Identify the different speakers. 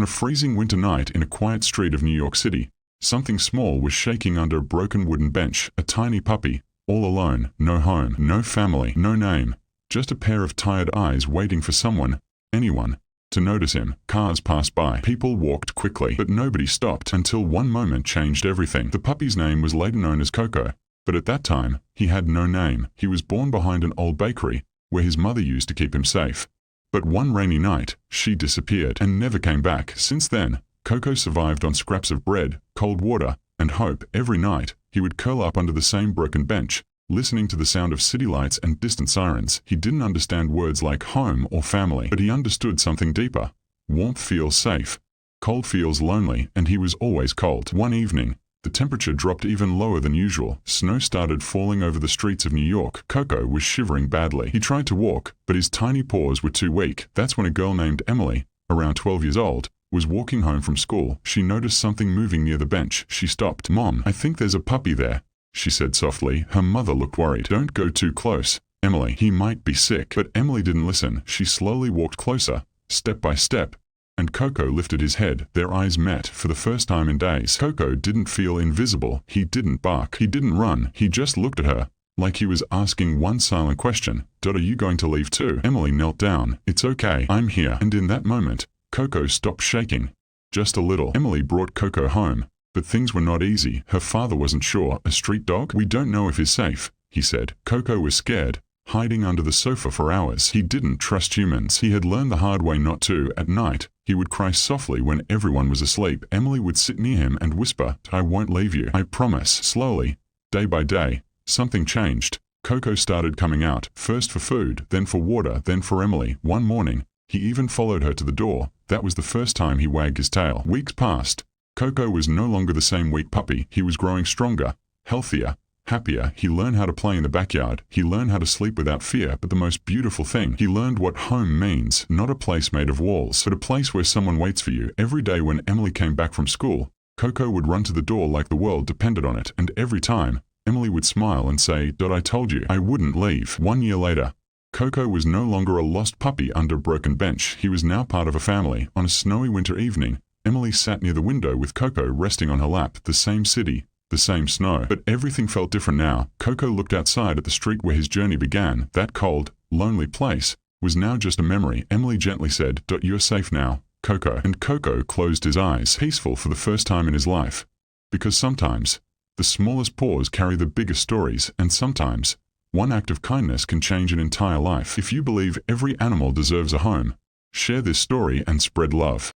Speaker 1: a freezing winter night in a quiet street of New York City, something small was shaking under a broken wooden bench, a tiny puppy, all alone, no home, no family, no name, just a pair of tired eyes waiting for someone, anyone, to notice him. Cars passed by, people walked quickly, but nobody stopped until one moment changed everything. The puppy's name was later known as Coco, but at that time, he had no name. He was born behind an old bakery, where his mother used to keep him safe. But one rainy night, she disappeared and never came back. Since then, Coco survived on scraps of bread, cold water, and hope. Every night, he would curl up under the same broken bench, listening to the sound of city lights and distant sirens. He didn't understand words like home or family, but he understood something deeper. Warmth feels safe, cold feels lonely, and he was always cold. One evening, the temperature dropped even lower than usual. Snow started falling over the streets of New York. Coco was shivering badly. He tried to walk, but his tiny paws were too weak. That's when a girl named Emily, around 12 years old, was walking home from school. She noticed something moving near the bench. She stopped. "Mom, I think there's a puppy there," she said softly. Her mother looked worried. "Don't go too close, Emily. He might be sick." But Emily didn't listen. She slowly walked closer, step by step, and Coco lifted his head. Their eyes met for the first time in days. Coco didn't feel invisible. He didn't bark. He didn't run. He just looked at her, like he was asking one silent question. "Are you going to leave too?" Emily knelt down. "It's okay. I'm here." And in that moment, Coco stopped shaking. Just a little. Emily brought Coco home. But things were not easy. Her father wasn't sure. "A street dog? We don't know if he's safe," he said. Coco was scared, hiding under the sofa for hours. He didn't trust humans. He had learned the hard way not to. At night, he would cry softly when everyone was asleep. Emily would sit near him and whisper, "I won't leave you. I promise." Slowly, day by day, something changed. Coco started coming out, first for food, then for water, then for Emily. One morning, he even followed her to the door. That was the first time he wagged his tail. Weeks passed. Coco was no longer the same weak puppy. He was growing stronger, healthier, happier. He learned how to play in the backyard. He learned how to sleep without fear. But the most beautiful thing, he learned what home means. Not a place made of walls, but a place where someone waits for you. Every day when Emily came back from school, Coco would run to the door like the world depended on it. And every time, Emily would smile and say, "I told you I wouldn't leave." 1 year later, Coco was no longer a lost puppy under a broken bench. He was now part of a family. On a snowy winter evening, Emily sat near the window with Coco resting on her lap. The same city, the same snow. But everything felt different now. Coco looked outside at the street where his journey began. That cold, lonely place was now just a memory. Emily gently said, "You're safe now, Coco." And Coco closed his eyes, peaceful for the first time in his life. Because sometimes, the smallest paws carry the biggest stories, and sometimes, one act of kindness can change an entire life. If you believe every animal deserves a home, share this story and spread love.